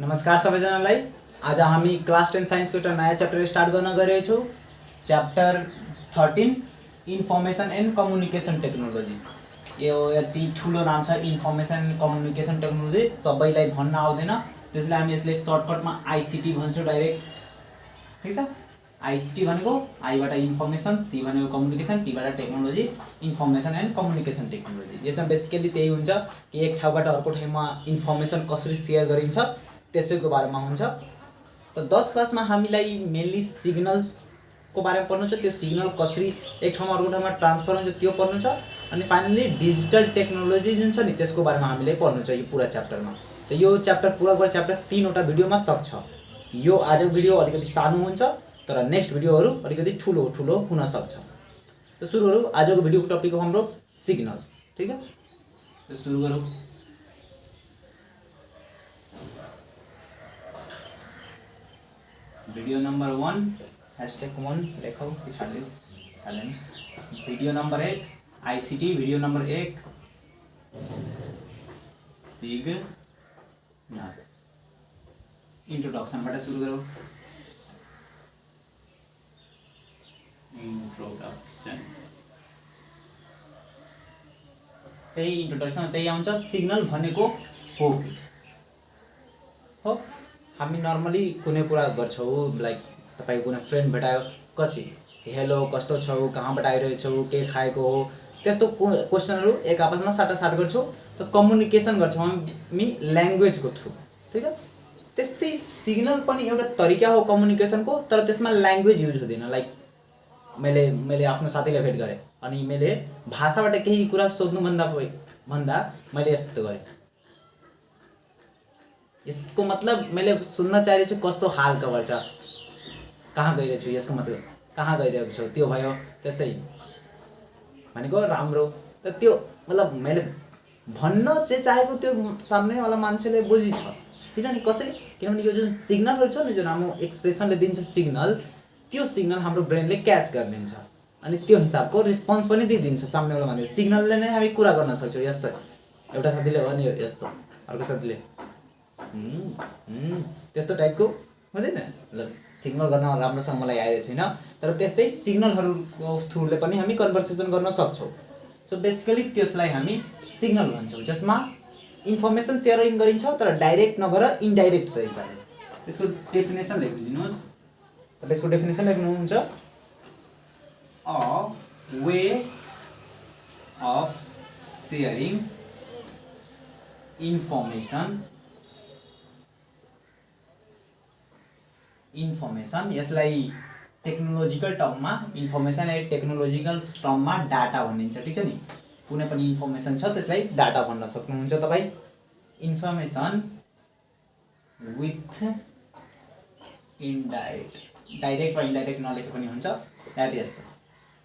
नमस्कार सबैजनालाई। आज हामी क्लास 10 साइन्स को एउटा नयाँ च्याप्टर स्टार्ट गर्न गइरहेको छौं। Chapter 13 information and communication technology. यो यति ठुलो नाम छ, इन्फर्मेसन एन्ड कम्युनिकेसन टेक्नोलोजी। सबैलाई भन्न आउँदैन, त्यसैले हामी यसले सर्टकटमा आईसीटी भन्छौं डाइरेक्ट। ठीक छ। आईसीटी भनेको आईबाट इन्फर्मेसन, सी भनेको कम्युनिकेसन, टीबाट technology, information and communication technology. यसमा बेसिकली त्यही हुन्छ कि एक ठाउँबाट अर्को ठाउँमा इन्फर्मेसन कसरी सेयर गरिन्छ त्यसैको बारेमा हुन्छ। त 10 क्लासमा हामीलाई मेनली सिग्नल को बारेमा पढ्नु छ, त्यो सिग्नल कसरी एक ठाउँमा अर्को ठाउँमा ट्रान्सफर हुन्छ त्यो पढ्नु छ। अनि फाइनली डिजिटल टेक्नोलोजी जुन छ नि त्यसको बारेमा हामीले पढ्नु छ यो पुरा च्याप्टरमा। त यो च्याप्टर पुरा गरेर च्याप्टर 3 वटा भिडियोमा सक्छ। यो आजको भिडियो अलिकति सानो हुन्छ तर नेक्स्ट भिडियोहरु अलिकति ठुलो ठुलो हुन सक्छ। त सुरु गरौँ। आजको भिडियोको टपिक हो हाम्रो सिग्नल। ठीक छ, त सुरु गरौँ। वीडियो नंबर 1 #1 लेखौ कि छाड्दियो, छाड्दिनुस्। Video number 1 ICT, video number 1 signal. इंट्रोडक्शनबाट सुरु गरौँ। इंट्रोडक्शन, त्यही इंट्रोडक्शन त्यही आउँछ। सिग्नल भनेको हो कि हो, हामी नर्मली कुनै कुरा गर्छौँ, लाइक तपाईको कुनै फ्रेन्ड भेटायो, कसरी हेलो कस्तो छौ, कहाँबाट आइरहेछौ, के खाएको हो, त्यस्तो क्वेशनहरु एक आपसमा साटासाट गर्छौँ। त कम्युनिकेसन गर्छौँ हामी ल्याङ्ग्वेजको थ्रु। ठीक छ। त्यस्तै सिग्नल पनि एउटा तरिका हो कम्युनिकेसनको, तर त्यसमा ल्याङ्ग्वेज युज हुँदैन। लाइक मैले आफ्नो साथीलाई भेट गरे अनि मैले भाषाबाट केही कुरा सोध्नु भन्दा मैले यस्तो गरे। यसको मतलब मैले सुन्न चाहिरहेछु कस्तो हाल खबर छ, कहाँ गइरहेछु, यसको मतलब कहाँ गइरहेको छौ, त्यो भयो। त्यस्तै भनेको राम्रो। त त्यो मतलब मैले भन्न चाहिँ चाहेको त्यो सामनेवाला मान्छेले बुझिछ। ठीक छ नि कसरी, किनभने यो जुन सिग्नलहरु छ नि, जुन हाम्रो एक्सप्रेसनले दिन्छ सिग्नल, त्यो सिग्नल हाम्रो ब्रेनले क्याच गरिदिन्छ अनि त्यो हिसाबको रिस्पोन्स पनि दिइदिन्छ सामनेवाला मान्छेले। सिग्नलले नै हामी कुरा गर्न सक्छौँ। यस्तो एउटा साथीले भन्यो यस्तो, अर्को साथीले त्यस्तो टाइपको हुँदैन। मतलब सिग्नल गर्न राम्रोसँग मलाई आएको छैन, तर त्यस्तै सिग्नलहरुको थ्रुले पनि हामी कन्भर्सेसन गर्न सक्छौँ। सो बेसिकली त्यसलाई हामी सिग्नल भन्छौँ, जसमा इन्फर्मेसन सेयरिङ गरिन्छ तर डाइरेक्ट नभएर इन्डाइरेक्ट तरिकाले। त्यसको डेफिनेसन लेखिदिनुस्। त्यसको डेफिनेसन लेख्नुहुन्छ, a way of sharing information. यसलाई टेक्नोलोजिकल टर्ममा इन्फर्मेसन एन्ड टेक्नोलोजिकल टर्ममा डाटा भनिन्छ। ठीक छ नि, कुनै पनि इन्फर्मेसन छ त्यसलाई डाटा भन्न सक्नुहुन्छ तपाई। इन्फर्मेसन विथ इन्डाइरेक्ट, डाइरेक्ट र इन्डाइरेक्ट नलेखे पनि हुन्छ। That is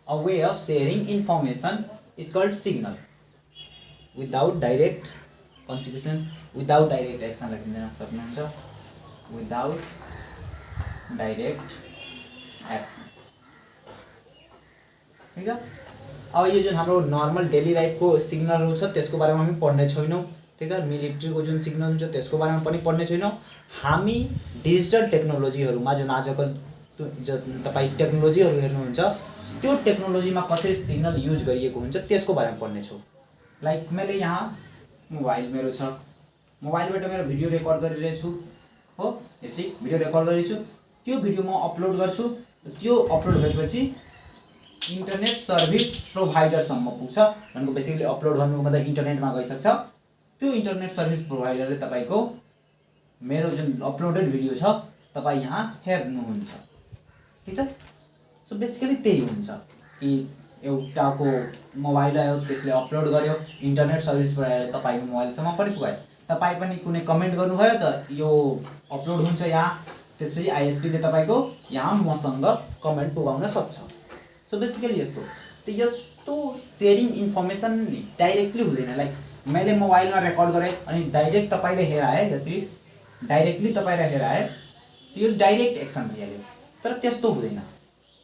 a way of sharing information is called signal without direct consequence, without direct action लेखिदिन सक्नुहुन्छ, विदाउट डाइरेक्ट एक्सन। ठीक छ। अब यो जुन हाम्रो नर्मल डेली लाइफको सिग्नलहरु छ त्यसको बारेमा हामी पढ्ने छैनौँ। ठीक छ। मिलिट्रीको जुन सिग्नल हुन्छ त्यसको बारेमा पनि पढ्ने छैनौँ। हामी डिजिटल टेक्नोलोजीहरुमा जुन आजकल तपाई टेक्नोलोजीहरु हेर्नुहुन्छ त्यो टेक्नोलोजीमा कसरी सिग्नल युज गरिएको हुन्छ त्यसको बारेमा पढ्ने छौँ। लाइक मैले यहाँ मोबाइल मेरो छ, मोबाइलबाट मेरो भिडियो रेकर्ड गरिरहेछु हो, यसरी भिडियो रेकर्ड गरिरहेछु, त्यो भिडियो म अपलोड गर्छु। त्यो अपलोड भएपछि इन्टरनेट सर्भिस प्रोभाइडरसम्म पुग्छ। भनेको बेसिकली अपलोड भन्नुको मतलब इन्टरनेटमा गइसक्छ। त्यो इन्टरनेट सर्भिस प्रोभाइडरले तपाईको मेरो जुन अपलोडेड भिडियो छ तपाई यहाँ हेर्नुहुन्छ। ठीक छ। सो बेसिकली त्यही हुन्छ कि एउटाको मोबाइल आयो, त्यसले अपलोड गर्यो, इन्टरनेट सर्भिस प्रोभाइडरले तपाईको मोबाइलसम्म पनि पुगायो। तपाई पनि कुनै कमेन्ट गर्नुभयो त यो अपलोड हुन्छ यहाँ, त्यसपछि आईएसपी ले तपाईको यहाँ मसँग कमेन्ट पुगाउन सक्छ। सो बेसिकली यस्तो। त यस्तो शेयरिङ इन्फर्मेसन नि डाइरेक्टली हुँदैन। लाइक मैले मोबाइलमा रेकर्ड गरे अनि डाइरेक्ट तपाईले हेराए, यसरी डाइरेक्टली तपाईले हेराए, त्यो डाइरेक्ट एक्सन भइहाल्यो। तर त्यस्तो हुँदैन।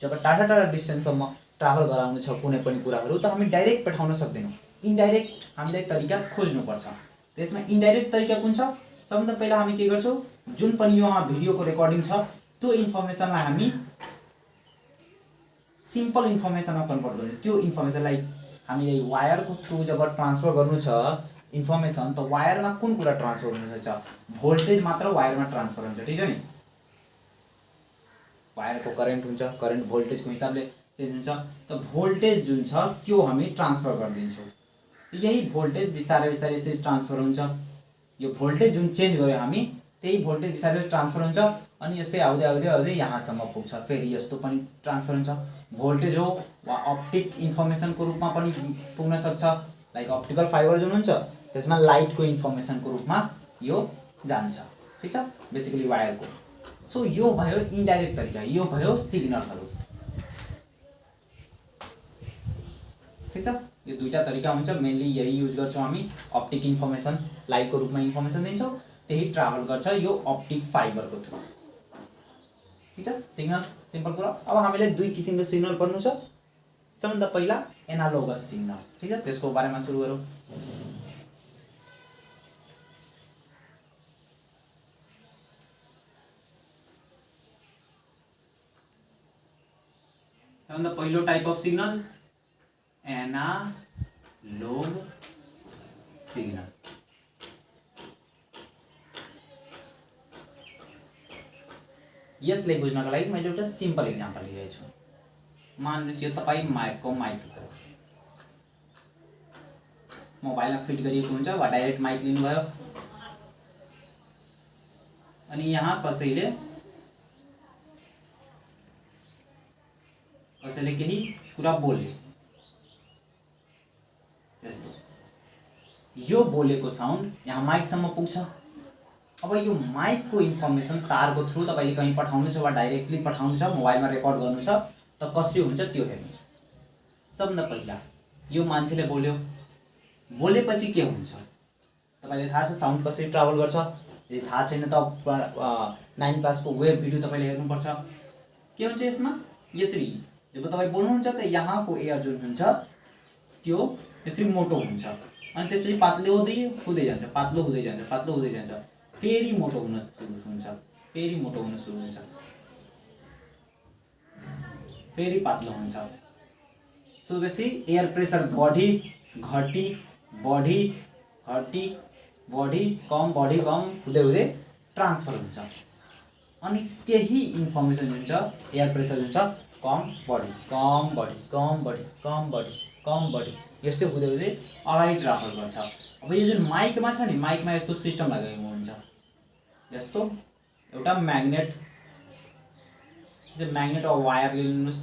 जब टाढा टाढा डिस्टेन्ससम्म ट्राभल गराउनु छ कुनै पनि कुराहरु त हामी डाइरेक्ट पठाउन सक्दैनौँ। इन्डाइरेक्ट हामीले तरिका खोज्नुपर्छ। त्यसमा इन्डाइरेक्ट तरिका कुन छ? सबभन्दा पहिला हामी के गर्छौं? जुन पनि यो भिडियोको रेकर्डिङ छ त्यो इन्फर्मेसनलाई हामी सिम्पल इन्फर्मेसनमा कन्भर्ट गर्नु। त्यो इन्फर्मेसनलाई हामीले वायरको थ्रु जब ट्रान्सफर गर्नु छ इन्फर्मेसन, त वायरमा कुन कुरा ट्रान्सफर हुनुहुन्छ? भोल्टेज मात्र वायरमा ट्रान्सफर हुन्छ, ठिक छ नि। वायरको करेन्ट हुन्छ, करेन्ट भोल्टेजको हिसाबले चेन्ज हुन्छ, त भोल्टेज जुन छ त्यो हामी ट्रान्सफर गरिदिन्छौँ। यही भोल्टेज बिस्तारै बिस्तारै यसरी ट्रान्सफर हुन्छ। यो भोल्टेज जुन चेन्ज गर्यो हामी त्यही भोल्टेज बिस्तारै ट्रान्सफर हुन्छ अनि यस्तै आउँदै आउँदै आउँदै यहाँसम्म पुग्छ। फेरि यस्तो पनि ट्रान्सफर हुन्छ। भोल्टेज हो वा अप्टिक इन्फर्मेसनको रूपमा पनि पुग्न सक्छ। लाइक अप्टिकल फाइबर जुन हुन्छ त्यसमा लाइटको इन्फर्मेसनको रूपमा यो जान्छ, ठिक छ, बेसिकली वायरको। सो यो भयो इन्डाइरेक्ट तरिका, यो भयो सिग्नलहरू, ठिक छ। यो दुईटा तरिका हुन्छ, मेनली यही युज गर्छौँ हामी। अप्टिक इन्फर्मेसन लाइटको रूपमा इन्फर्मेसन दिन्छौँ, त्यही ट्राभल गर्छ यो अप्टिक फाइबरको थ्रु, ठिक छ। सिग्नल सिम्पल कुरा। अब हामीले दुई किसिमको सिग्नल पढ्नु छ। सबभन्दा पहिला एनालोगस सिग्नल, ठिक छ, त्यसको बारेमा सुरु गरौँ। सबभन्दा पहिलो टाइप अफ सिग्नल एनालोग सिग्नल। यसले बुझ्नको लागि मैले एउटा सिम्पल इक्जाम्पल लिएको छु। मान्नुहोस् यो तपाईँ माइकको माइक मोबाइलमा फिट गरिएको हुन्छ वा डाइरेक्ट माइक लिनुभयो अनि यहाँ कसैले केही कुरा बोल्यो, यस्तो यो बोलेको साउन्ड यहाँ माइकसम्म पुग्छ। अब यो माइकको इन्फर्मेसन तारको थ्रु तपाईले कहीँ पठाउनु छ वा डाइरेक्टली पठाउनु छ, मोबाइलमा रेकर्ड गर्नु छ, त कसरी हुन्छ त्यो हेर्नुस्। सबभन्दा पहिला यो मान्छेले बोल्यो, बोलेपछि के हुन्छ तपाईलाई थाहा छ? साउन्ड कसरी ट्राभल गर्छ? यदि थाहा छैन त 9 क्लासको वेब भिडियो तपाईले हेर्नुपर्छ। के हुन्छ यसमा? यसरी जब तपाईँ बोल्नुहुन्छ त यहाँको एयर जुन हुन्छ त्यो यसरी मोटो हुन्छ अनि त्यसपछि पातलो हुँदै जान्छ, पातलो हुँदै जान्छ, पातलो हुँदै जान्छ, फेरि मोटो हुन सुरु हुन्छ, फेरि मोटो हुन सुरु हुन्छ, फेरि पातलो हुन्छ। सो बेसी एयर प्रेसर बढी घटी बढी घटी बढी कम बढी कम हुँदै हुँदै ट्रान्सफर हुन्छ अनि त्यही इन्फर्मेसन जुन छ एयर प्रेसर जुन छ कम बढी कम बढी कम बढी कम बढी कम बढी यस्तै हुँदै हुँदै अगाडि ट्राभल गर्छ। अब यो जुन माइकमा छ नि, माइकमा यस्तो सिस्टम लगाएको हुन्छ, यस्तो एउटा म्याग्नेट वा वायर लिनुहोस्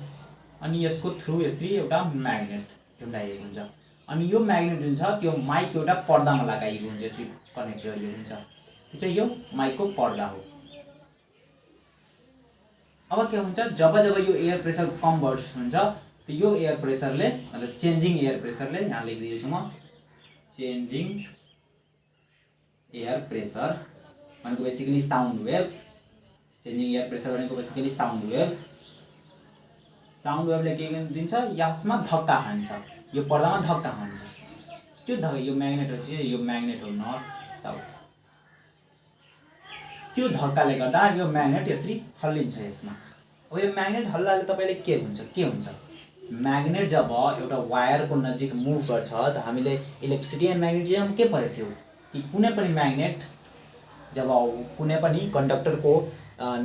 अनि यसको थ्रु यसरी एउटा म्याग्नेट झुन्डाइएको हुन्छ अनि यो म्याग्नेट जुन छ त्यो माइकको एउटा पर्दामा लगाइएको हुन्छ, यसरी कनेक्ट गरिएको हुन्छ। यो चाहिँ यो माइकको पर्दा हो। अब के हुन्छ? जब जब यो एयर प्रेसर कम हुन्छ त यो एयर प्रेसरले मतलब चेन्जिङ एयर प्रेसरले, यहाँ लेखिदिएको छु म, चेन्जिङ एयर प्रेसर भनेको basically sound wave. Changing air pressure भनेको बेसिकली साउन्ड वेभ। साउन्ड वेभले के दिन्छ? यसमा धक्का हान्छ, यो पर्दामा धक्का हान्छ। त्यो धक्का यो म्याग्नेट चाहिँ यो म्याग्नेट हो नर्थ साउथ, त्यो धक्काले गर्दा यो म्याग्नेट यसरी हल्लिन्छ यसमा। अब यो म्याग्नेट हल्लाले तपाईले के हुन्छ? म्याग्नेट जब एउटा वायरको नजिक मुभ गर्छ त हामीले इलेक्ट्रिसिटी एन्ड म्याग्नेटिज्म के पढेको थियो कि कुनै पनि म्याग्नेट जब कुनै पनि कन्डक्टरको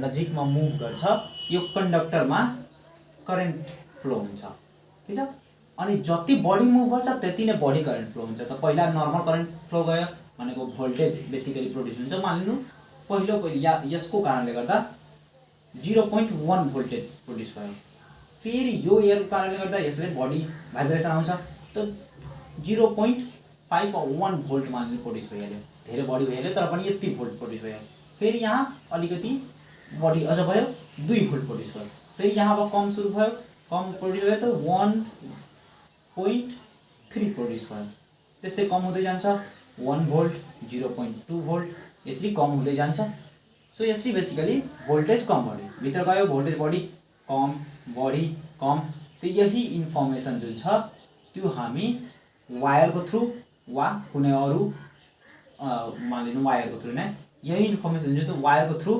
नजिकमा मुभ गर्छ यो कन्डक्टरमा करेन्ट फ्लो हुन्छ, ठीक छ। अनि जति बढी मुभ गर्छ त्यति नै बढी करेन्ट फ्लो हुन्छ। त पहिला नर्मल करेन्ट फ्लो गयो भनेको भोल्टेज बेसिकली प्रोड्युस हुन्छ। मानिलिनु पहिलो यसको कारणले गर्दा 0.1 भोल्टेज प्रोड्युस भयो, फेरि यो एयरको कारणले गर्दा यसले बढी भाइब्रेसन आउँछ त 0.5 वा 1 भोल्ट मानिलिनु प्रोड्युस भइहाल्यो, धेरै बढी भइहाल्यो तर पनि यति भोल्ट प्रोड्युस भयो। फेरि यहाँ अलिकति बढी अझ भयो 2 भोल्ट प्रोड्युस भयो, फेरि यहाँ अब कम सुरु भयो, कम प्रोड्युस भयो त 1.3 प्रोड्युस भयो, त्यस्तै कम हुँदै जान्छ 1 भोल्ट 0.2 भोल्ट यसरी कम हुँदै जान्छ। सो यसरी बेसिकली भोल्टेज कम बढी भित्र गयो, भोल्टेज बढी कम बढी कम। त यही इन्फर्मेसन जुन छ त्यो हामी वायरको थ्रु वा कुनै अरू मानिलिनु वायरको थ्रु नै यही इन्फर्मेसन जुन वायरको थ्रु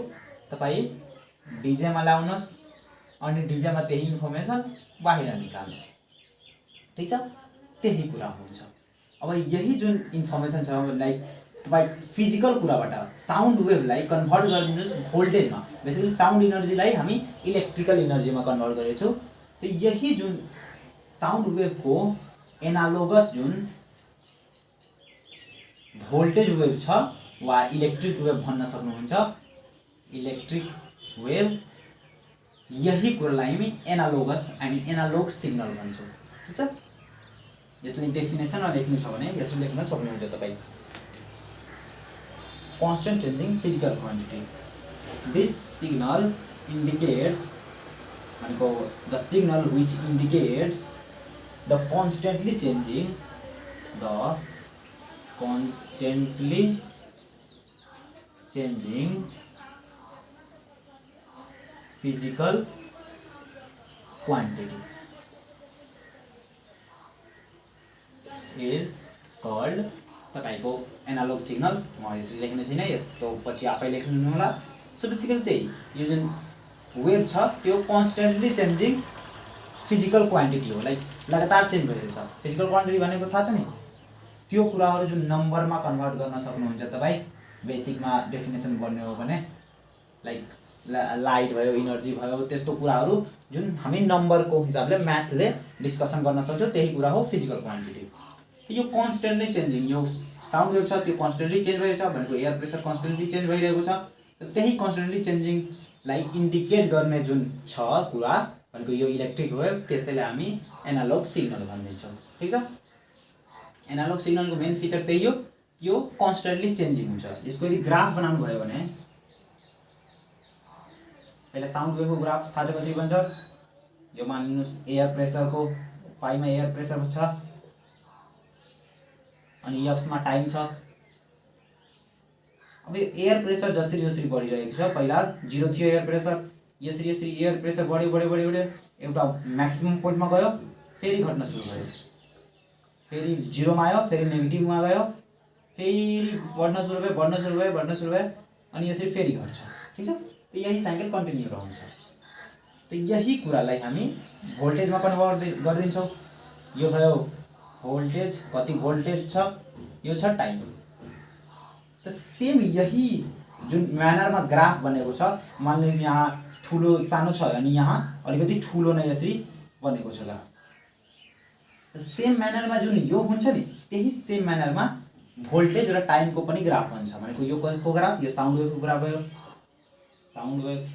तपाईँ डिजेमा ल्याउनुहोस् अनि डिजेमा त्यही इन्फर्मेसन बाहिर निकाल्नुहोस्, ठिक छ, त्यही कुरा हुन्छ। अब यही जुन इन्फर्मेसन छ लाइक तपाईँ फिजिकल कुराबाट साउन्ड वेभलाई कन्भर्ट गरिदिनुहोस् भोल्टेजमा, बेसिकली साउन्ड इनर्जीलाई हामी इलेक्ट्रिकल इनर्जीमा कन्भर्ट गरेछौँ। तो यही जुन साउन्ड वेभको एनालोगस जुन भोल्टेज वेभ छ वा इलेक्ट्रिक वेभ भन्न सक्नुहुन्छ, इलेक्ट्रिक वेभ, यही कुरालाई हामी एनालोगस एन्ड एनालोग सिग्नल भन्छौँ, ठीक छ। यसले डेफिनेसनमा लेख्नु छ भने यसले लेख्न सक्नुहुन्छ तपाईँ। constant changing physical quantity, this signal indicates the signal which indicates the constantly changing physical quantity is called तपाईको एनालॉग सिग्नल। म यसरी लेख्ने छैन, यस्तो पछि आफै लेख्नु होला। सो बेसिकली त्यही यो जुन वेभ छ त्यो कन्स्टेन्टली चेन्जिङ फिजिकल क्वान्टिटी हो, लाइक लगातार चेन्ज भइरहेको छ। फिजिकल क्वान्टिटी भनेको थाहा छ नि, त्यो कुराहरू जुन नम्बरमा कन्भर्ट गर्न सक्नुहुन्छ तपाईँ। बेसिकमा डेफिनेसन गर्ने हो भने लाइक लाइट भयो, इनर्जी भयो, त्यस्तो कुराहरू जुन हामी नम्बरको हिसाबले म्याथले डिस्कसन गर्न सक्छौँ, त्यही कुरा हो फिजिकल क्वान्टिटी। यो कन्स्टेन्टली चेन्जिङ, यो साउन्ड वेभ छ त्यो कन्स्टेन्टली चेन्ज भइरहेको छ भनेको एयर प्रेसर कन्स्टेन्टली चेन्ज भइरहेको छ। त्यही कन्स्टेन्टली चेन्जिङलाई इन्डिकेट गर्ने जुन छ कुरा भनेको यो इलेक्ट्रिक वेभ, त्यसैले हामी एनालॉग सिग्नल भनिदिन्छौँ, ठिक छ। एनालॉग सिग्नलको मेन फिचर त्यही हो, यो कन्स्टेन्टली चेन्जिङ हुन्छ। यसको यदि ग्राफ बनाउनु भयो भने पहिला साउन्ड वेभको ग्राफ थाहा छ कसरी बन्छ। यो मानिलिनुहोस् एयर प्रेसरको पाइमा एयर प्रेसर छ अनि एक्समा टाइम छ। अब यो एयर प्रेसर जसरी जसरी बढिरहेको छ, पहिला 0 थियो एयर प्रेसर, यसरी यसरी एयर प्रेसर बढ्यो बढ्यो बढ्यो बढ्यो एउटा म्याक्सिमम पोइन्टमा गयो, फेरि घट्न सुरु भयो, फेरि 0 मा आयो, फेरि नेगेटिभमा गयो, फेरि बढ्न सुरु भयो बढ्न सुरु भयो बढ्न सुरु भयो अनि यसरी फेरि घट्छ, ठिक छ। तो यही साइकल कन्टिन्यू रहन्छ। तो यही कुरालाई हामी भोल्टेजमा कन्भर्ट गरिदिन्छौँ। यो भयो भोल्टेज, कति भोल्टेज छ, यो छ टाइम। तो सेम यही जुन म्यानरमा ग्राफ बनेको छ, मानिलिनु यहाँ ठुलो सानो छ अनि यहाँ अलिकति ठुलो नै यसरी बनेको छ ग्राफ। सेम म्यानरमा जुन यो हुन्छ नि, त्यही सेम म्यानरमा भोल्टेज र टाइमको पनि ग्राफ हुन्छ। भनेको यो को ग्राफ, यो साउन्ड वेभको ग्राफ भयो, साउन्ड वेभ,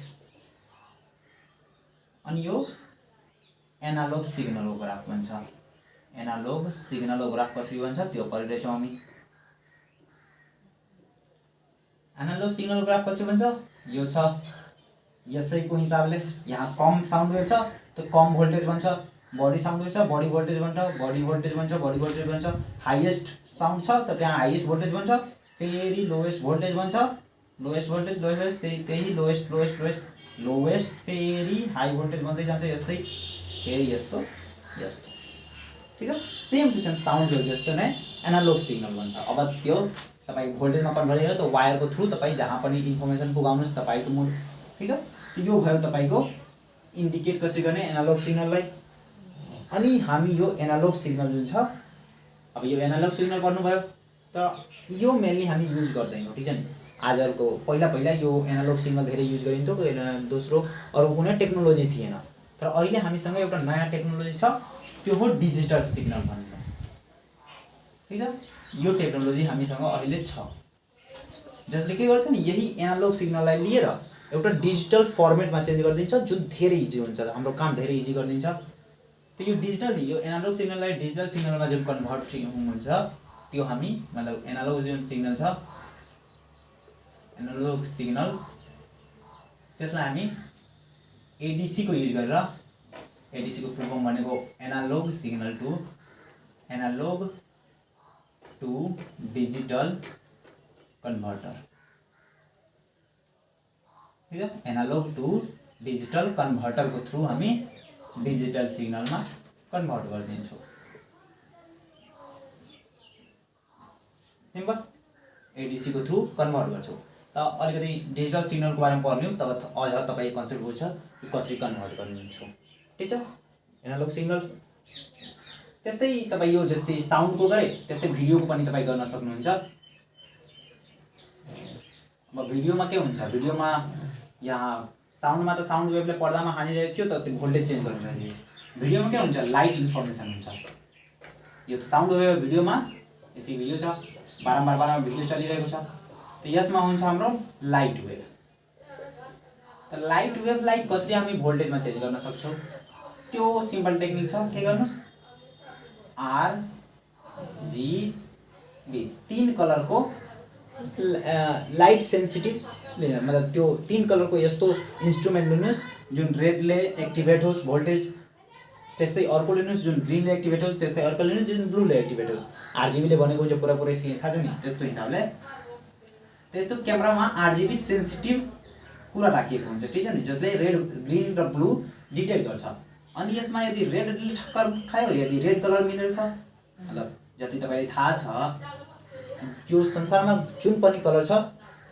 अनि यो एनालॉग सिग्नलको ग्राफ भन्छ। एनालॉग सिग्नलको ग्राफ कसरी बन्छ त्यो पढिरहेछौँ हामी। एनालॉग सिग्नल ग्राफ कसरी बन्छ, यो छ यसैको हिसाबले। यहाँ कम साउन्ड वेभ छ तो कम भोल्टेज बन्छ, बढी साउन्ड वेभ छ बढी भोल्टेज बन्छ, बढी भोल्टेज बन्छ बढी भोल्टेज बन्छ। हाईएस्ट साउन्ड छ त त्यहाँ हाईएस्ट भोल्टेज बन्छ, फेरि लोएस्ट भोल्टेज बन्छ, लोएस्ट भोल्टेज लोएस्ट, फेरि त्यही लोएस्ट लोएस्ट लोएस्ट लोएस्ट, फेरि हाई भोल्टेज बन्दै जान्छ, यस्तै फेरि यस्तो यस्तो, ठिक छ। Same to same sound wave जस्तो नै एनालॉग सिग्नल भन्छ। अब त्यो तपाईँ भोल्टेजमा कन्भर्ट गरेर त वायरको थ्रु तपाईँ जहाँ पनि इन्फर्मेसन पुगाउनुहोस् तपाईँको मुड, ठिक छ। यो भयो तपाईँको इन्डिकेट कसरी गर्ने एनालॉग सिग्नललाई। अनि हामी यो एनालॉग सिग्नल जुन छ, अब यो एनालॉग सिग्नल पढ्नुभयो त यो मेनली हामी युज गर्दैनौँ, ठिक छ नि। आजको पहिला पहिला यो एनालॉग सिग्नल धेरै युज गरिन्थ्यो, दोस्रो अरू कुनै टेक्नोलोजी थिएन। तर अहिले हामीसँग एउटा नयाँ टेक्नोलोजी छ, त्यो हो डिजिटल सिग्नल भन्छ, ठिक छ। यो टेक्नोलोजी हामीसँग अहिले छ, जसले के गर्छ नि, यही एनालॉग सिग्नललाई लिएर एउटा डिजिटल फर्मेटमा चेन्ज गरिदिन्छ, जुन धेरै इजी हुन्छ, हाम्रो काम धेरै इजी गरिदिन्छ। तो यो डिजिटल, यो एनालॉग सिग्नललाई डिजिटल सिग्नलमा जुन कन्भर्ट हुन्छ त्यो हामी मतलब एनालॉग जुन सिग्नल छ, एनालॉग सिग्नल, त्यसलाई हामी एडीसी को युज गरेर, एडीसी को फुल फर्म भनेको analogue signal to digital converter, ठीक है। एनालॉग टु डिजिटल कन्भर्टर को थ्रू हामी डिजिटल सिग्नलमा कन्भर्ट गरिदिन्छौँ, सिम्पल। एडीसी को थ्रू कन्भर्ट गर्छौँ। अलिकति डिजिटल सिग्नलको बारेमा पढ्नु तब अझ तपाईँ कन्सेप्ट बुझ्छ कि कसरी कन्भर्ट गर्नुहुन्छ। ठिक छ, एनालग सिग्नल। त्यस्तै तपाईँ यो जस्तै साउन्डको गरे त्यस्तै भिडियोको पनि तपाईँ गर्न सक्नुहुन्छ। अब भिडियोमा के हुन्छ, भिडियोमा यहाँ साउन्डमा त साउन्ड वेभले पर्दामा हानिरहेको थियो त त्यो भोल्टेज चेन्ज गर्नु। भिडियोमा के हुन्छ, लाइट इन्फर्मेसन हुन्छ। यो त साउन्ड वेभ भिडियोमा यसै भिडियो छ, बारम्बार भिडियो चलिरहेको छ, त यसमा हुन्छ हाम्रो लाइट वेभ। त लाइट वेभलाई कसरी हामी भोल्टेजमा चेन्ज गर्न सक्छौँ, त्यो सिम्पल टेक्निक छ। के गर्नुस्, RGB 3 कलरको लाइट सेन्सिटिभ मतलब त्यो 3 कलरको यस्तो इन्स्ट्रुमेन्ट लिनुहोस् जुन रेडले एक्टिभेट होस् भोल्टेज, त्यस्तै अर्को लिनुहोस् जुन ग्रिनले एक्टिभेट होस्, त्यस्तै अर्को लिनुहोस् जुन ब्लूले एक्टिभेट होस्। RGB ले भनेको जो पुरै स्क्रिन थाहा छ नि, त्यस्तो हिसाबले त्यस्तो क्यामेरामा RGB सेन्सिटिभ कुरा राखिएको हुन्छ। ठिक छ नि, जसले रेड ग्रिन र ब्लू डिटेक्ट गर्छ। अनि यसमा यदि रेडले ठक्कर खायो, यदि रेड कलर मिलेर छ, मतलब जति तपाईँलाई थाहा छ यो संसारमा जुन पनि कलर छ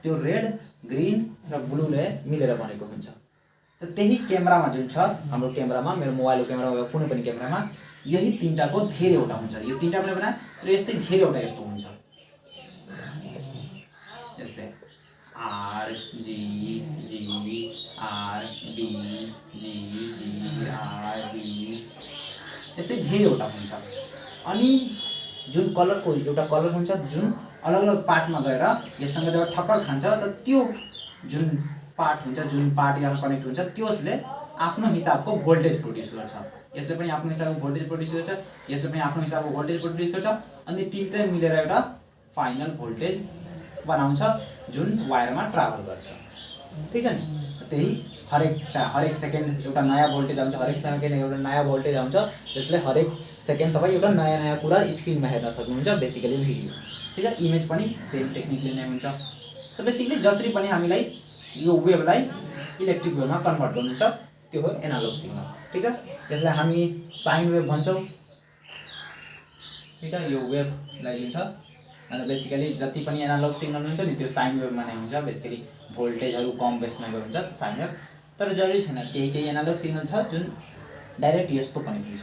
त्यो रेड ग्रिन र ब्लूले मिलेर बनेको हुन्छ। त त्यही क्यामेरामा जुन छ हाम्रो क्यामेरामा, मेरो मोबाइलको क्यामेरामा कुनै पनि क्यामेरामा यही 3टाको धेरैवटा हुन्छ। यो 3टा पनि बना र यस्तै धेरैवटा यस्तो हुन्छ। यस्तै RGB यस्तै धेरैवटा हुन्छ। अनि जुन कलरको एउटा कलर हुन्छ जुन अलग अलग पार्टमा गएर यससँग जब ठक्कर खान्छ त त्यो जुन पार्ट हुन्छ, जुन पार्ट यहाँ कनेक्ट हुन्छ, त्यसले आफ्नो हिसाबको भोल्टेज प्रोड्युस गर्छ। यसले पनि आफ्नो हिसाबको भोल्टेज प्रोड्युस गर्छ, यसले पनि आफ्नो हिसाबको भोल्टेज प्रोड्युस गर्छ। अनि तीनटै मिलेर एउटा फाइनल भोल्टेज बनाउँछ जुन वायरमा ट्राभल गर्छ। ठिक छ नि, त्यही हरेक सेकेन्ड एउटा नयाँ भोल्टेज आउँछ, हरेक सेकेन्ड एउटा नयाँ भोल्टेज आउँछ, जसले हरेक सेकेन्ड तपाईँ एउटा नयाँ कुरा स्क्रिनमा हेर्न सक्नुहुन्छ। बेसिकली भिडियो, ठिक छ, इमेज पनि सेम टेक्निकले नै हुन्छ। सो बेसिकली जसरी पनि हामीलाई यो वेभलाई इलेक्ट्रिक वेभमा कन्भर्ट गर्नु छ त्यो हो एनालग सिग्नल। ठिक छ, यसलाई हामी साइन वेभ भन्छौँ। ठिक छ, यो वेभलाई जुन छ अन्त बेसिकली जति पनि एनालग सिग्नल हुन्छ नि त्यो साइन वेभमा नै हुन्छ। बेसिकली भोल्टेजहरू कम बेसमा हुन्छ साइन वेभ, तर जरुरी छैन। केही एनालग सिग्नल छ जुन डाइरेक्ट यस्तो पनि हुन्छ।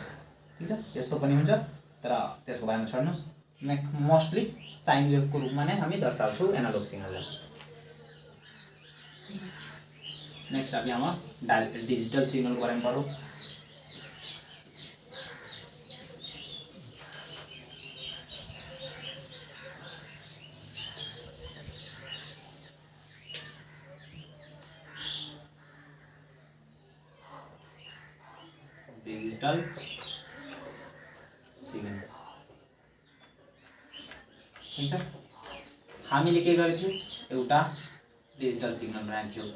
ठिक छ, यस्तो पनि हुन्छ, तर त्यसको बारेमा छोड्नुहोस्। मोस्टली साइन वेभको रूपमा नै हामी दर्शाउँछौँ एनालग सिग्नललाई। नेक्स्ट अभी हम डिजिटल सिग्नल बारे में पढ़ो। डिजिटल सिग्नल ठीक छ, हामीले के गरेको थियौं, एउटा डिजिटल सिग्नल बनाएको थियौं,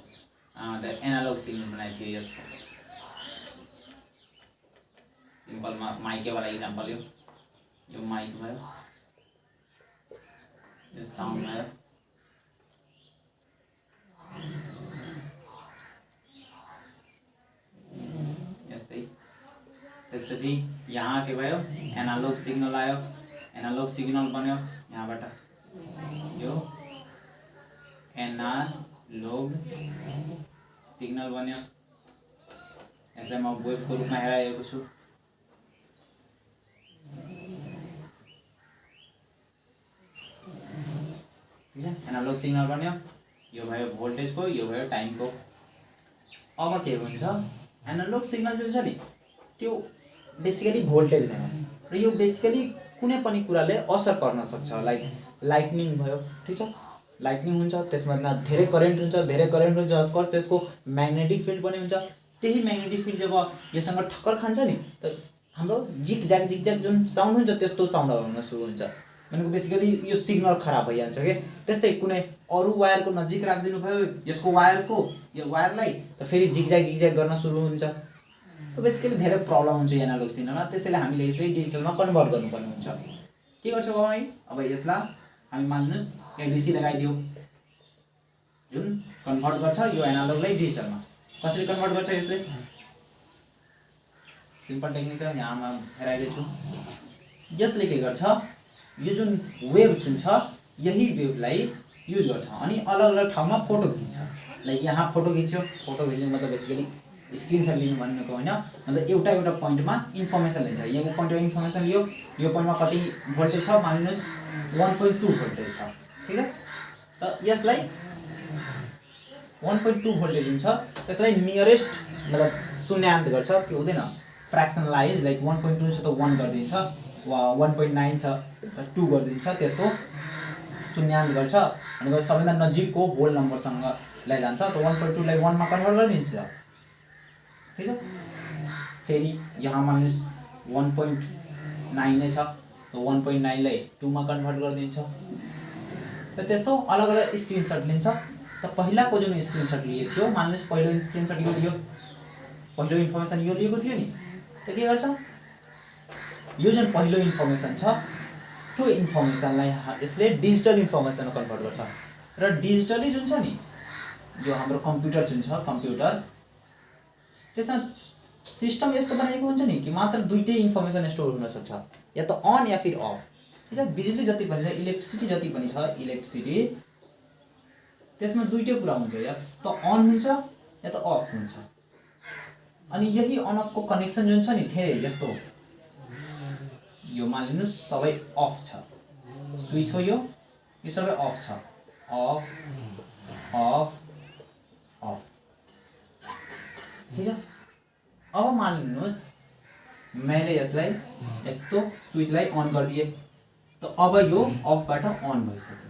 एनालग सिग्नल बनाएको थियो। यस्तो सिम्पलमा माइकवाला इक्जाम्पल यो माइक भयो, यो साउन्ड भयो, यस्तै। त्यसपछि यहाँ के भयो, एनालग सिग्नल आयो, एनालग सिग्नल बन्यो। यहाँबाट यो एनालग सिग्नल बन्यो। यसलाई म वेभको रूपमा हेराएको छु। ठीक छ, एनालग सिग्नल बन्यो। यो भयो भोल्टेजको, यो भयो टाइमको। अब के हुन्छ, एनालग सिग्नल जुन छ नि त्यो बेसिकली भोल्टेज नै हो र यो बेसिकली कुनै पनि कुराले असर पर्न सक्छ। लाइक लाइटनिङ भयो, ठीक छ, लाइटनिङ हुन्छ, त्यसमा धेरै करेन्ट हुन्छ, अफकोर्स त्यसको म्याग्नेटिक फिल्ड पनि हुन्छ। त्यही म्याग्नेटिक फिल्ड जब यससँग ठक्कर खान्छ नि त हाम्रो जिग ज्याग जुन साउन्ड हुन्छ त्यस्तो साउन्ड आउन सुरु हुन्छ। भनेको बेसिकली यो सिग्नल खराब भइहाल्छ के। त्यस्तै कुनै अरू वायरको नजिक राखिदिनु भयो यसको वायरको, यो वायरलाई, त फेरि जिग ज्याग गर्न सुरु हुन्छ। त बेसिकली धेरै प्रब्लम हुन्छ एनालग सिग्नलमा। त्यसैले हामीले यसलाई डिजिटलमा कन्भर्ट गर्नुपर्ने हुन्छ। के गर्छौँ अब यसलाई हामी मान्नुहोस् एडीसी लगाइदियो जुन कन्भर्ट गर्छ यो एनालगलाई डिजिटलमा। कसरी कन्भर्ट गर्छ यसले, सिम्पल टेक्निक छ, यहाँ म हेराइदिन्छु। यसले के गर्छ, यो जुन वेभ जुन छ यही वेभलाई युज गर्छ अनि अलग अलग ठाउँमा फोटो खिच्छ। लाइक यहाँ फोटो खिच्यो, फोटो खिच्नु मतलब बेसिकली स्क्रिनसट लिनु भनेको होइन, मतलब एउटा एउटा पोइन्टमा इन्फर्मेसन लिन्छ। यहाँको पोइन्टमा इन्फर्मेसन लियो, यो पोइन्टमा कति भोल्टेज छ मानिलिनुहोस् 1.2 भोल्टेज छ, ठिक छ। त यसलाई 1.2 भोल्टेज हुन्छ, त्यसलाई नियरेस्ट मतलब शून्यान्त गर्छ, के हुँदैन फ्र्याक्सनलाइज, लाइक 1.2 छ त 1 गरिदिन्छ, वा 1.9 छ त 2 गरिदिन्छ, त्यस्तो शून्यान्त गर्छ अनि सबैभन्दा नजिकको होल नम्बरसँग लैजान्छ। त 1.2 लाई 1 मा कन्भर्ट गरिदिन्छ, ठिक छ। फेरि यहाँ मानिलिनुहोस् 1.9 नै छ, त 1.9 लाई 2 मा कन्भर्ट गरिदिन्छ। त त्यस्तो अलग अलग स्क्रिनसट लिन्छ। त पहिलाको जुन स्क्रिनसट लिएको थियो, मानिलिनुहोस् पहिलो स्क्रिनसट यो लियो, पहिलो इन्फर्मेसन यो लिएको थियो नि, त के गर्छ, यो जुन पहिलो इन्फर्मेसन छ त्यो इन्फर्मेसनलाई यसले डिजिटल इन्फर्मेसनमा कन्भर्ट गर्छ। र डिजिटली जुन छ नि, जो हाम्रो कम्प्युटर जुन छ, कम्प्युटर त्यसमा सिस्टम यस्तो बनाएको हुन्छ नि कि मात्र दुईटै इन्फर्मेसन स्टोर हुन सक्छ, या त अन या फिर अफ, ठिक छ। बिजुली जति पनि छ, इलेक्ट्रिसिटी जति पनि छ, इलेक्ट्रिसिटी त्यसमा दुईटै कुरा हुन्छ, या त अन हुन्छ या त अफ हुन्छ। अनि यही अन अफको कनेक्सन जुन छ नि, धेरै जस्तो यो मानिलिनुहोस् सबै अफ छ, स्विच हो यो सबै अफ छ, अफ अफ अफ, ठिक छ। अब मानिलिनुहोस् मैले यसलाई यस्तो स्विचलाई अन गरिदिएँ, त अब यो अफबाट अन भइसक्यो।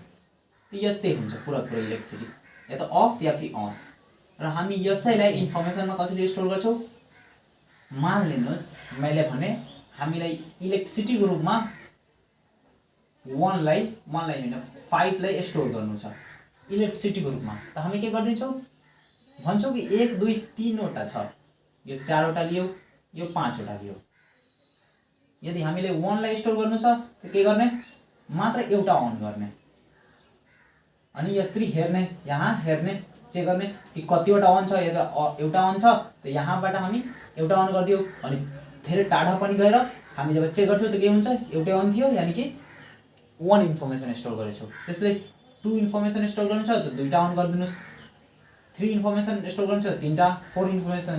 त यस्तै हुन्छ पुरा पुरा इलेक्ट्रिसिटी, या त अफ या फिर अन। र हामी यसैलाई इन्फर्मेसनमा कसरी स्टोर गर्छौँ, मानिलिनुहोस् मैले भने हामीलाई इलेक्ट्रिसिटीको रूपमा 1 लाई होइन 5 लाई स्टोर गर्नु छ इलेक्ट्रिसिटीको रूपमा। त हामी के गरिदिन्छौँ, भन्छौँ कि 1 2 3 वटा छ, यो 4 वटा लियो, यो 5 वटा लियो। यदि हामीले 1 लाई स्टोर गर्नु छ त के गर्ने, मात्र एउटा अन गर्ने अनि यसरी हेर्ने, यहाँ हेर्ने, चेक गर्ने कि कतिवटा अन छ, या त एउटा अन छ त यहाँबाट हामी एउटा अन गरिदियो। अनि धेरै टाढा पनि गएर हामी जब चेक गर्छौँ त के हुन्छ, एउटै अन थियो, यानि कि 1 इन्फर्मेसन स्टोर गरेछौँ। त्यसले 2 इन्फर्मेसन स्टोर गर्नु छ त दुईटा अन गरिदिनुहोस्, 3 इन्फर्मेसन स्टोर गर्नु छ 3टा, 4 इन्फर्मेसन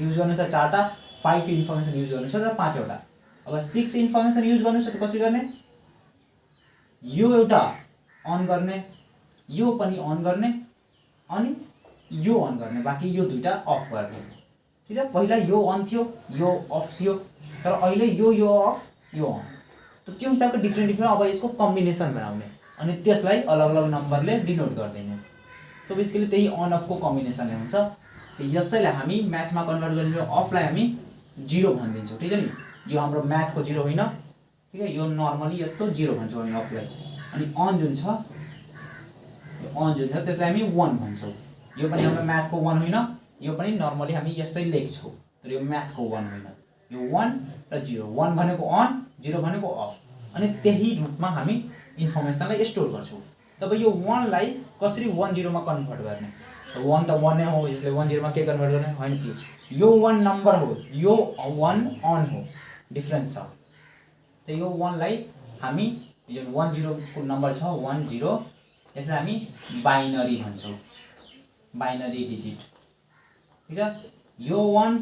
युज गर्नु छ 4टा, 5 इन्फर्मेसन युज गर्नु छ त 5 वटा। अब 6 इन्फर्मेसन युज गर्नु छ त कसरी गर्ने, यो एउटा अन गर्ने, यो पनि अन गर्ने अनि यो अन गर्ने, बाँकी यो दुईटा अफ गर्ने, ठिक छ। पहिला यो अन थियो, यो अफ थियो, तर अहिले यो अफ यो अन, त त्यो हिसाबको डिफ्रेन्ट अब यसको कम्बिनेसन बनाउने अनि त्यसलाई अलग अलग नम्बरले डिनोट गरिदिने। सो बेसिकली त्यही अन अफको कम्बिनेसनले हुन्छ। यसैलाई हामी म्याथमा कन्भर्ट गरिदिन्छौँ, अफलाई हामी 0 भनिदिन्छौँ, ठिक छ नि। यो हाम्रो म्याथको 0 होइन, ठिक है, यो नर्मली यस्तो 0 भन्छौँ हामी अफलाई। अनि अन जुन छ, यो अन जुन छ त्यसलाई हामी 1 भन्छौँ। यो पनि हाम्रो म्याथको 1 होइन, यो पनि नर्मली हामी यस्तै लेख्छौँ, तर यो म्याथको 1 होइन। यो 1 र 0, 1 भनेको अन, 0 भनेको अफ, अनि त्यही रूपमा हामी इन्फर्मेसनलाई स्टोर गर्छौँ। तब यो 1 लाई कसरी 1 0 मा कन्भर्ट गर्ने, 1 त 1 नै हो, यसले 1 0 मा के कन्भर्ट गर्ने होइन, त्यो यो 1 नम्बर हो, यो 1 अन हो, डिफ्रेन्स छ। त यो 1 लाई हामी यो 1 0 को नम्बर छ 1 0, यसलाई हामी बाइनरी भन्छौँ, बाइनरी डिजिट, ठिक छ। यो 1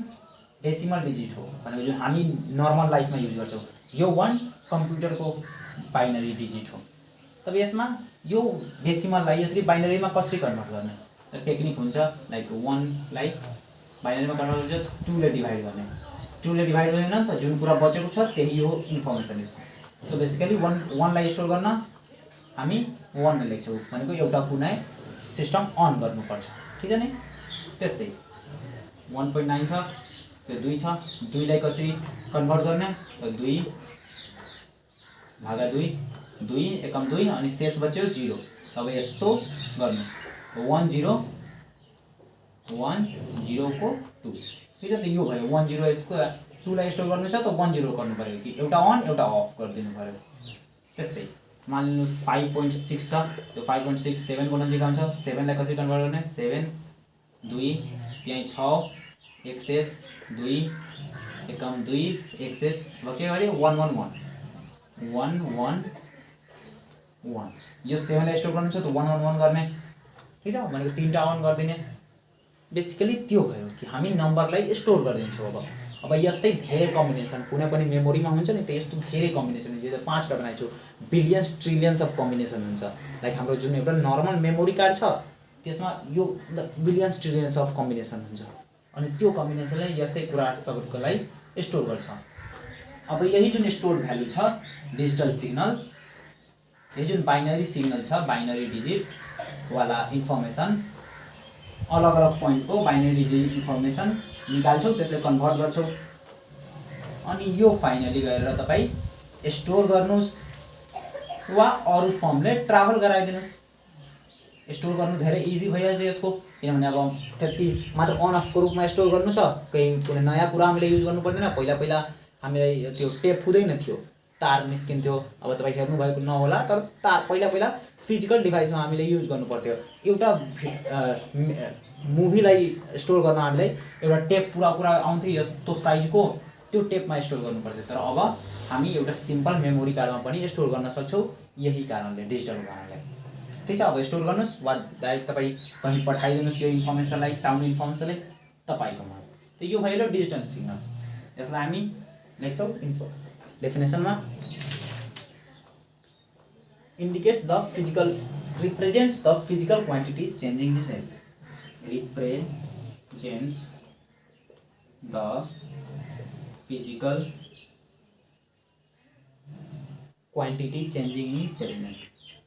डेसिमल डिजिट हो भनेको जुन हामी नर्मल लाइफमा युज गर्छौँ, यो 1 कम्प्युटरको बाइनरी डिजिट हो। तब यसमा यो डेसिमललाई यसरी बाइनरीमा कसरी कन्भर्ट गर्ने, त टेक्निक हुन्छ, लाइक 1 लाई बाइनरीमा कन्भर्ट हुन्छ 2 ले डिभाइड गर्ने, 2 ले डिभाइड हुँदैन त जुन कुरा बचेको छ त्यही हो इन्फर्मेसन यसको। सो बेसिकली 1 लाई स्टोर गर्न हामी 1 ले लेख्छौँ भनेको एउटा कुनै सिस्टम अन गर्नुपर्छ, ठिक छ नि। त्यस्तै 1.9 छ, त्यो 2 छ, 2 लाई कसरी कन्भर्ट गर्ने, त 2 भागा 2, 2 एकम 2 अनि शेष बच्यो 0। तब यस्तो गर्नु 1 0 1 0 को 2, ठिक छ। त यो भयो 1 0, यसको 2 लाई स्टोर गर्नु छ त 1 0 गर्नु पर्यो कि एउटा अन एउटा अफ गरिदिनु पर्यो। त्यस्तै मानिलिनुहोस् 5.6 छ, त्यो 5.6 7 को नजिक आउँछ, 7 लाई कसरी कन्भर्ट गर्ने, 7 2 त्यही 6 एक शेष 2 एकम 2 एक शेष, अब के गऱ्यो 1 1 1 1 1 1 यो 7 लाई स्टोर गर्नु छ त 1 1 1 गर्ने ठीक छ भनेको तीनटा 1 गरिदिने बेसिकली त्यो भयो कि हामी नम्बरलाई स्टोर गरिदिन्छौँ अब यस्तै धेरै कम्बिनेसन कुनै पनि मेमोरीमा हुन्छ नि त यस्तो धेरै कम्बिनेसन हुन्छ यो 5 टा बनाइछु बिलियन्स ट्रिलियन्स अफ कम्बिनेसन हुन्छ लाइक हाम्रो जुन एउटा नर्मल मेमोरी कार्ड छ त्यसमा यो बिलियन्स ट्रिलियन्स अफ कम्बिनेसन हुन्छ अनि त्यो कम्बिनेसनले यस्तै कुरा सबैलाई स्टोर गर्छ अब यही जुन स्टोर भ्यालु छ डिजिटल सिग्नल यही जुन बाइनरी सिग्नल छ बाइनरी डिजिट वाला इन्फर्मेसन अलग अलग पोइन्टको बाइनरी डिजिट इन्फर्मेसन निकाल्छौँ त्यसलाई कन्भर्ट गर्छौँ अनि यो फाइनली गएर तपाईँ स्टोर गर्नुहोस् वा अरू फर्मले ट्राभल गराइदिनुहोस् स्टोर गर्नु धेरै इजी भइहाल्छ यसको किनभने अब त्यति मात्र अन अफको रूपमा स्टोर गर्नु छ कुनै नयाँ कुरा हामीले युज गर्नु पर्दैन पहिला हामीलाई त्यो टेप हुँदैन थियो तार निस्किन्थ्यो अब तपाईँ हेर्नुभएको नहोला तर तार पहिला फिजिकल डिभाइसमा हामीले युज गर्नु पर्थ्यो एउटा मुभीलाई स्टोर गर्न हामीलाई एउटा टेप पुरा आउँथ्यो यस्तो साइजको त्यो टेपमा स्टोर गर्नु पर्थ्यो तर अब हामी एउटा सिम्पल मेमोरी कार्डमा पनि स्टोर गर्न सक्छौँ यही कारणले डिजिटल कारणले ठीक छ अब स्टोर गर्नुहोस् वा डाइरेक्ट तपाईँ कहीँ पठाइदिनुहोस् यो इन्फर्मेसनलाई साउन्ड इन्फर्मेसनलाई तपाईँकोमा त यो भयो डिजिटल सिग्नल यसलाई हामी लेख्छौँ डेफिनेसनमा indicates the physical represents the physical quantity changing the cell represents the physical quantity changing in segment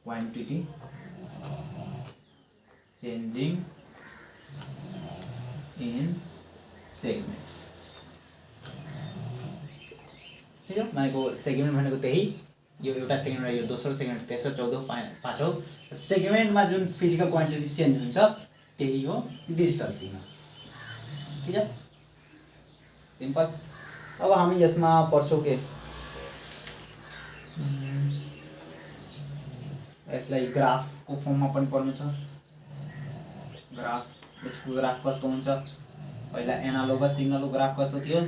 quantity changing in segments ठीक है भनेको सेगमेन्ट भनेको त्यही यो एउटा सेकेन्डमा यो दोस्रो सेकेन्ड तेस्रो चौधौँ पाँचौँ सेगमेन्टमा जुन फिजिकल क्वान्टिटी चेन्ज हुन्छ त्यही हो डिजिटल सिग्नल ठीक छ सिम्पल अब हामी यसमा पढ्छौँ के यसलाई ग्राफको फर्ममा पनि पढ्नु छ ग्राफ यसको ग्राफ कस्तो हुन्छ पहिला एनालोगस सिग्नलको ग्राफ कस्तो थियो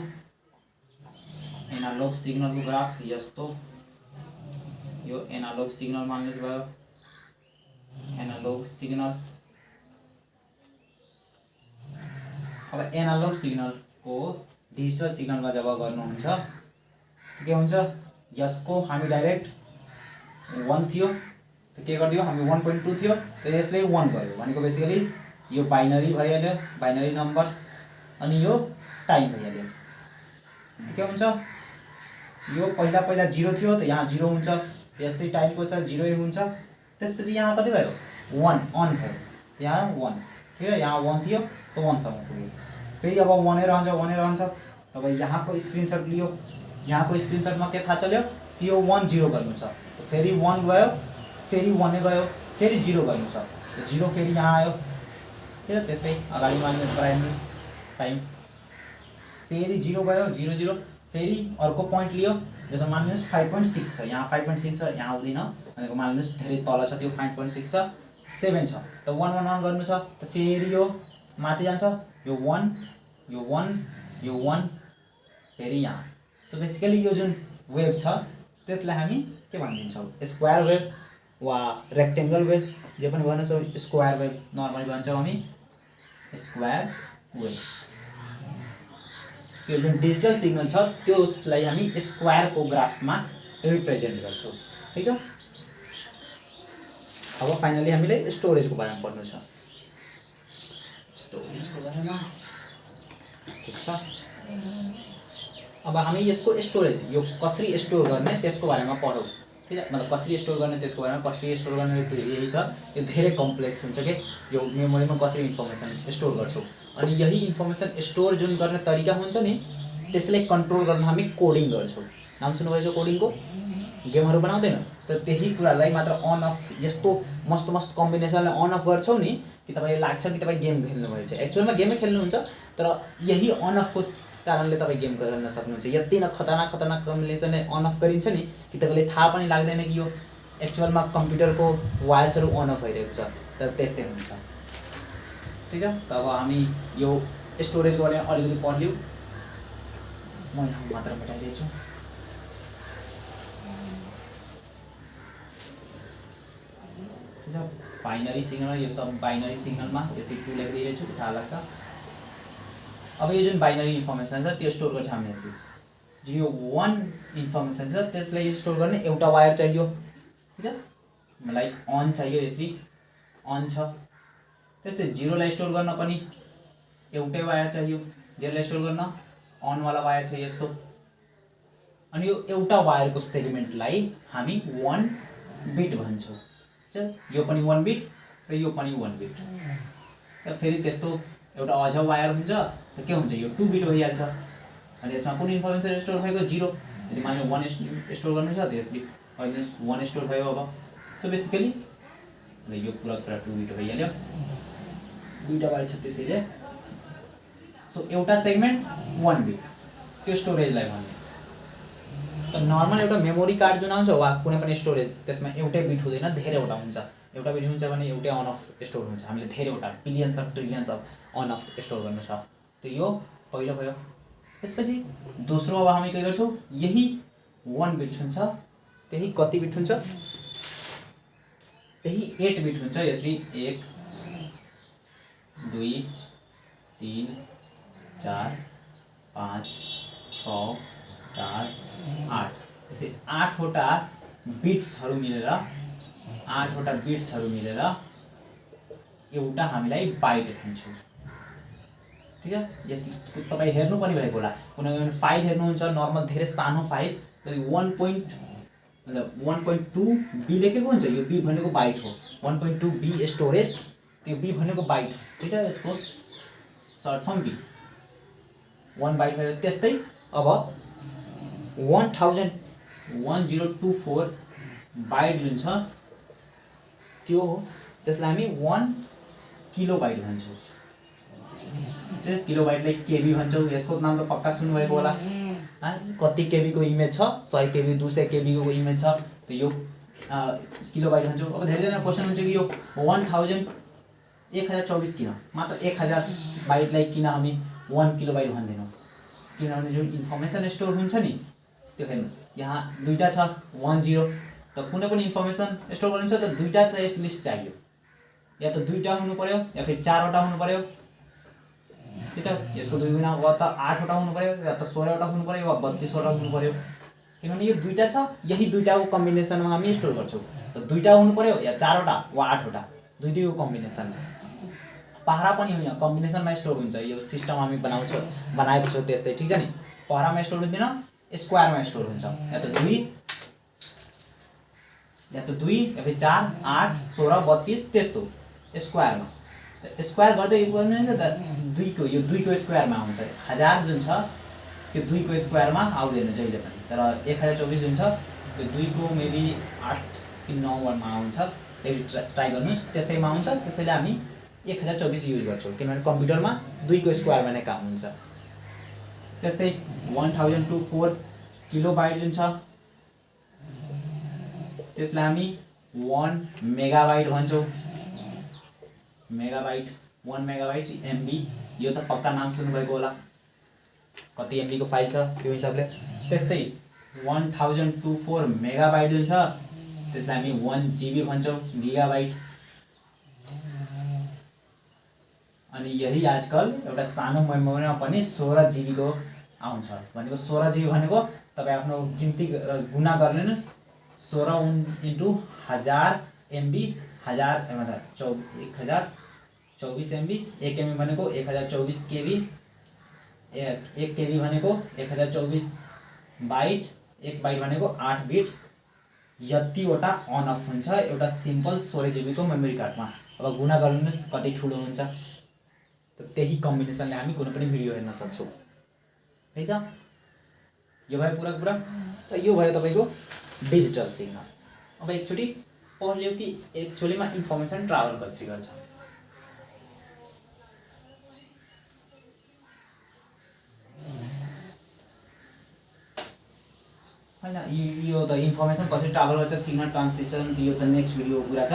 एनालोग सिग्नलको ग्राफ यस्तो यो एनालोग सिग्नल मान्नु भयो एनालोग सिग्नल अब एनालोग सिग्नलको डिजिटल सिग्नलमा जब गर्नुहुन्छ के हुन्छ यसको हामी डाइरेक्ट 1 थियो त के गर्दियो हामी 1.2 थियो त यसले 1 गर्यो भनेको बेसिकली यो बाइनरी भइहाल्यो बाइनरी नम्बर अनि यो टाइम भइहाल्यो के हुन्छ यो पहिला 0 थियो त यहाँ 0 हुन्छ यस्तै टाइमको छ 0 हुन्छ त्यसपछि यहाँ कति भयो 1 अन भयो यहाँ 1 ठीक है यहाँ 1 थियो त 1 सम्म पुग्यो फेरि अब 1 नै रहन्छ तब यहाँको स्क्रिनशट लियो यहाँको स्क्रिनशटमा के थाहा चल्यो यो 1 0 गर्नु छ त फेरि 1 गयो फेरि 1 नै गयो फेरि 0 गर्नु छ त 0 फेरि यहाँ आयो ठीक है त्यस्तै अगाडि मान्नु गराइदिनुस् टाइम फेरि 0 गयो 0 0 फेरि अर्को पोइन्ट लियो जस्तो मान्नुहोस् 5.6 छ यहाँ 5.6 छ यहाँ आउँदैन भनेको मान्नुहोस् धेरै तल छ त्यो 5.6 छ 7 छ त 1 1 1 गर्नु छ त फेरि यो माथि जान्छ यो 1 यो 1 यो 1 फेरि यहाँ सो बेसिकली यो जुन वेभ छ त्यसलाई हामी के भनिदिन्छौँ स्क्वायर वेभ वा रेक्टेंगल वेभ जे पनि भन्न सक्छौँ स्क्वायर वेभ नर्मली भन्छौँ हामी स्क्वायर वेभ त्यो जुन डिजिटल सिग्नल छ त्यसलाई हामी स्क्वायरको ग्राफमा रिप्रेजेन्ट गर्छौँ ठीक छ अब फाइनली हामीले स्टोरेजको बारेमा पढ्नु छ स्टोरेजको बारेमा ठीक छ अब हामी यसको स्टोरेज यो कसरी स्टोर गर्ने त्यसको बारेमा पढौँ ठीक है मतलब कसरी स्टोर गर्ने त्यसको बारेमा कसरी स्टोर गर्ने यही छ यो धेरै कम्प्लेक्स हुन्छ के यो मेमोरीमा कसरी इन्फर्मेसन स्टोर गर्छौँ अनि यही इन्फर्मेसन स्टोर जुन गर्ने तरिका हुन्छ नि त्यसलाई कन्ट्रोल गर्न हामी कोडिङ गर्छौँ नाम सुन्नुभएको छ कोडिङको गेमहरू बनाउँदैन त त्यही कुरालाई मात्र अन अफ यस्तो मस्त मस्त कम्बिनेसनलाई अन अफ गर्छौँ नि कि तपाईँलाई लाग्छ कि तपाईँ गेम खेल्नुभएको छ एक्चुअलमा गेमै खेल्नुहुन्छ तर यही अन अफको कारणले तपाईँ गेम खेल्न सक्नुहुन्छ यति न खतरनाक खतरनाक कम्बिनेसनले अन अफ गरिन्छ नि कि तपाईँले थाहा पनि लाग्दैन कि यो एक्चुअलमा कम्प्युटरको वायर्सहरू अन अफ भइरहेको छ तर त्यस्तै हुन्छ ठीक छ त अब हामी यो स्टोरेजको बारेमा अलिकति पढ्यौँ म यहाँ मात्र मेटाइदिएको छु ठिक छ। बाइनरी सिग्नल यो सब बाइनरी सिग्नलमा यसरी 2 लेखिदिइरहेको छु, थाहा लाग्छ। अब यो जुन बाइनरी इन्फर्मेसन छ त्यो स्टोर गर्छ हामी यसरी। जुन यो 1 इन्फर्मेसन छ त्यसलाई स्टोर गर्ने एउटा वायर चाहियो, ठिक छ। मलाई अन चाहियो, यसरी अन छ। त्यस्तै 0 लाई स्टोर गर्न पनि एउटै वायर चाहियो, 0 लाई स्टोर गर्न अन वाला वायर चाहियो यस्तो। अनि यो एउटा वायरको सेगमेन्टलाई हामी 1 बिट भन्छौँ, ठिक छ। यो पनि 1 बिट र यो पनि 1 बिट। र फेरि त्यस्तो एउटा अझ वायर हुन्छ त के हुन्छ, यो 2 बिट भइहाल्छ। अनि यसमा कुन इन्फर्मेसन स्टोर भएको 0। यदि मानिलिउँ 1 स्टोर गर्नु छ त यसरी 1 स्टोर भयो। अब सो बेसिकली यो पुरा 2 बिट भइहाल्यो, दुईटा वायर छ त्यसैले। सो एउटा सेगमेन्ट 1 बिट, त्यो स्टोरेजलाई भन्ने। त नर्मल एउटा मेमोरी कार्ड जुन आउँछ वा कुनै पनि स्टोरेज, त्यसमा एउटै बिट हुँदैन, धेरैवटा हुन्छ। एउटा बिट हुन्छ भने एउटै अन अफ स्टोर हुन्छ। हामीले धेरैवटा billions of trillions of on off store गर्नु छ। त यो पहिलो भयो। त्यसपछि दोस्रो अब हामी के गर्छौँ, यही 1 बिट हुन्छ, त्यही कति बिट हुन्छ, त्यही 8 बिट हुन्छ। यसरी 1 2 3 4 5 6 7 8 यसरी 8वटा बिट्सहरू मिलेर एउटा हामीलाई बाइट भन्छौँ, ठिक छ। यस्तै तपाईँ हेर्नु पनि भएको होला, कुनै फाइल हेर्नुहुन्छ नर्मल धेरै सानो फाइल, 1.2 बी लेखेको हुन्छ। यो बी भनेको बाइट हो, 1.2 बी स्टोरेज, त्यो बी भनेको बाइट, ठिक छ। यसको सर्ट फर्म बी, 1 बाइट भयो। त्यस्तै अब 1024 बाइट जुन छ त्यो हो, त्यसलाई हामी 1 किलोबाइट भन्छौँ। किलोबाइटलाई केबी भन्छौँ। यसको नाम त पक्का सुन्नुभएको होला। कति केबीको इमेज छ, 100 केबी 200 केबीको इमेज छ, त यो किलोबाइट भन्छौँ। अब धेरैजना क्वेसन हुन्छ कि यो 1024 किन, मात्र 1000 बाइटलाई किन हामी 1 किलोबाइट भन्दैनौँ? किनभने जुन इन्फर्मेसन स्टोर हुन्छ नि त्यो हेर्नुहोस्, यहाँ दुईटा छ 1 0। त कुनै पनि इन्फर्मेसन स्टोर गर्नु छ त दुईटा त एटलिस्ट चाहियो, या त दुईटा हुनु पर्यो या फिर 4वटा हुनु पर्यो, ठिक छ। यसको 2 गुणा वा त 8वटा हुनु पर्यो, या त 16वटा हुनु पर्यो, वा 32वटा हुनु पर्यो। किनभने यो दुईटा छ, यही दुईटाको कम्बिनेसनमा हामी स्टोर गर्छौँ। त दुईटा हुनु पर्यो या 4वटा वा 8वटा, दुईटैको कम्बिनेसन। पहरा पनि होइन, कम्बिनेसनमा स्टोर हुन्छ। यो सिस्टम हामी बनाएको छौँ त्यस्तै, ठिक छ नि। पहरामा स्टोर हुँदैन, स्क्वायरमा स्टोर हुन्छ। या त 2 या फिर 4 8 16 32 त्यस्तो स्क्वायरमा। स्क्वायर गर्दै गर्नु त 2को यो 2को स्क्वायरमा आउँछ। 1000 जुन छ त्यो 2को स्क्वायरमा आउँदैन जहिले पनि। तर 1024 जुन छ त्यो 2को मेबी 8 कि 9 मा आउँछ। फेरि ट्राई गर्नुहोस्, त्यसैमा आउँछ। त्यसैले हामी 1024 युज गर्छौँ, किनभने कम्प्युटरमा 2को स्क्वायरमा नै काम हुन्छ। त्यस्तै 1024 किलोबाइट जुन छ त्यसलाई हामी 1 मेगाबाइट भन्छौँ। मेगाबाइट 1 मेगाबाइट एमबी, यो त पक्का नाम सुन्नुभएको होला, कति एमबीको फाइल छ त्यो हिसाबले। त्यस्तै 1024 मेगाबाइट जुन छ त्यसलाई हामी 1 जिबी भन्छौँ, गिगाबाइट। अनि यही आजकल एउटा सानो मेमोरीमा पनि 16 जिबीको आउँछ। भनेको 16 जिबी भनेको तपाईँ आफ्नो गिन्ती गुणा गरिदिनुहोस्, 16 × 1000 एमबी, 1024 एमबी। 1 एमबी भनेको 1024 केबी, 1 केबी भनेको 1024 बाइट, 1 बाइट भनेको 8 बिट्स। यतिवटा अन अफ हुन्छ एउटा सिम्पल 16 जिबीको मेमोरी कार्डमा। अब गुणा गरिदिनुहोस् कति ठुलो हुन्छ। त त्यही कम्बिनेसनले हामी कुनै पनि भिडियो हेर्न सक्छौँ, ठिक छ। यो भयो पुरा कुरा। त यो भयो तपाईँको डिजिटल सिग्नल। अब एकचोटि पढ्लियो कि एक्चुअलीमा इन्फर्मेसन ट्राभल कसरी गर्छ। होइन, यो त इन्फर्मेसन कसरी ट्राभल गर्छ, सिग्नल ट्रान्समिसन, यो त नेक्स्ट भिडियोको कुरा छ।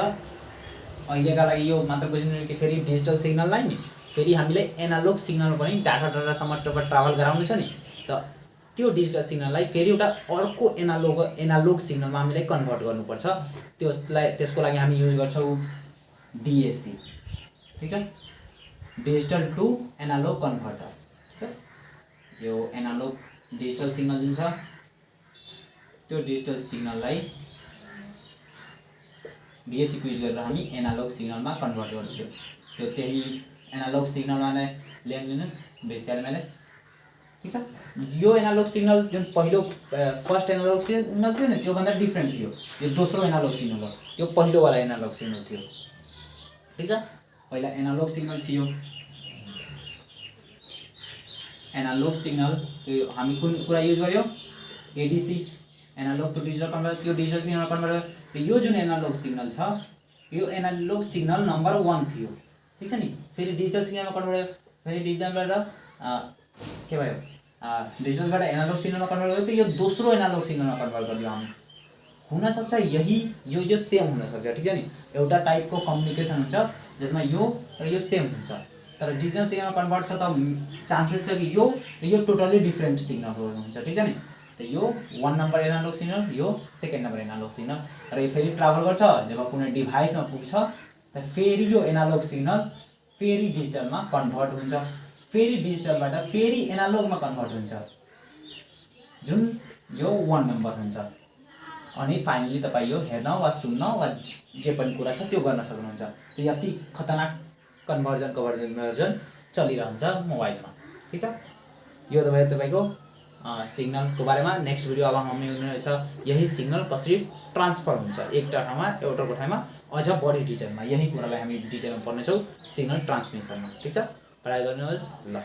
अहिलेका लागि यो मात्र बुझ्नु कि फेरि डिजिटल सिग्नललाई नि फेरि हामीले एनालोग सिग्नल पनि डाटासम्म ट्राभल गराउनु छ नि। त त्यो डिजिटल सिग्नललाई फेरि एउटा अर्को एनालोग सिग्नलमा हामीले कन्भर्ट गर्नुपर्छ। त्यसको लागि हामी युज गर्छौँ डिएसी, ठीक छ, डिजिटल टु एनालोग कन्भर्टर। ठीक छ, यो एनालोग डिजिटल सिग्नल जुन छ त्यो डिजिटल सिग्नललाई डिएसी को युज गरेर हामी एनालोग सिग्नलमा कन्भर्ट गर्छौँ। त्यो त्यही एनालोग सिग्नलमा नै ल्याइदिनुस् बेसियालमा। ठीक छ, यो एनालोग सिग्नल जुन पहिलो फर्स्ट एनालोग सिग्नल थियो नि त्योभन्दा डिफ्रेन्ट थियो। यो दोस्रो एनालोग सिग्नल हो, त्यो पहिलोवाला एनालोग सिग्नल थियो। ठीक छ, पहिला एनालोग सिग्नल थियो। एनालोग सिग्नल त्यो हामी कुन कुरा युज गर्यो, एडीसी, एनालोग टु डिजिटल कन्भर्टर। त्यो डिजिटल सिग्नल कन्भर्टर यो जुन एनालोग सिग्नल छ यो एनालोग सिग्नल नम्बर 1 थियो। ठीक छ नि, फेरि डिजिटल सिग्नलमा कन्भर्ट भयो, फेरि डिजिटलबाट के भयो, डिजिटलबाट एनालोग सिग्नलमा कन्भर्ट गर्यो, त यो दोस्रो एनालोग सिग्नलमा कन्भर्ट गरिदियो हामी। हुन सक्छ यही यो सेम हुन सक्छ। ठीक छ नि, एउटा टाइपको कम्युनिकेसन हुन्छ जसमा यो र यो सेम हुन्छ, तर डिजिटल सिग्नलमा कन्भर्ट छ त चान्सेस छ कि यो टोटली डिफ्रेन्ट सिग्नलहरू हुन्छ। ठीक छ नि, त यो 1 नम्बर एनालोग सिग्नल, यो सेकेन्ड नम्बर एनालोग सिग्नल, र यो फेरि ट्राभल गर्छ जब कुनै डिभाइसमा पुग्छ त फेरि यो एनालोग सिग्नल फेरि डिजिटलमा कन्भर्ट हुन्छ, फेरि डिजिटलबाट फेरि एनालोगमा कन्भर्ट हुन्छ जुन यो 1 नम्बर हुन्छ। अनि फाइनली तपाईँ यो हेर्न वा सुन्न वा जे पनि कुरा छ त्यो गर्न सक्नुहुन्छ। त्यो यति खतरनाक कन्भर्जन चलिरहन्छ मोबाइलमा। ठीक छ, यो तपाईको सिग्नलको बारेमा। नेक्स्ट भिडियो अब हामी हुनेछ यही सिग्नल कसरी ट्रान्सफर हुन्छ एउटा ठाउँमा एउटाको ठाउँमा अझ बढी डिटेलमा। यही कुरालाई हामी डिटेलमा पढ्नेछौँ सिग्नल ट्रान्समिसनमा। ठीक छ, पढाइ गर्नुहोस् ल।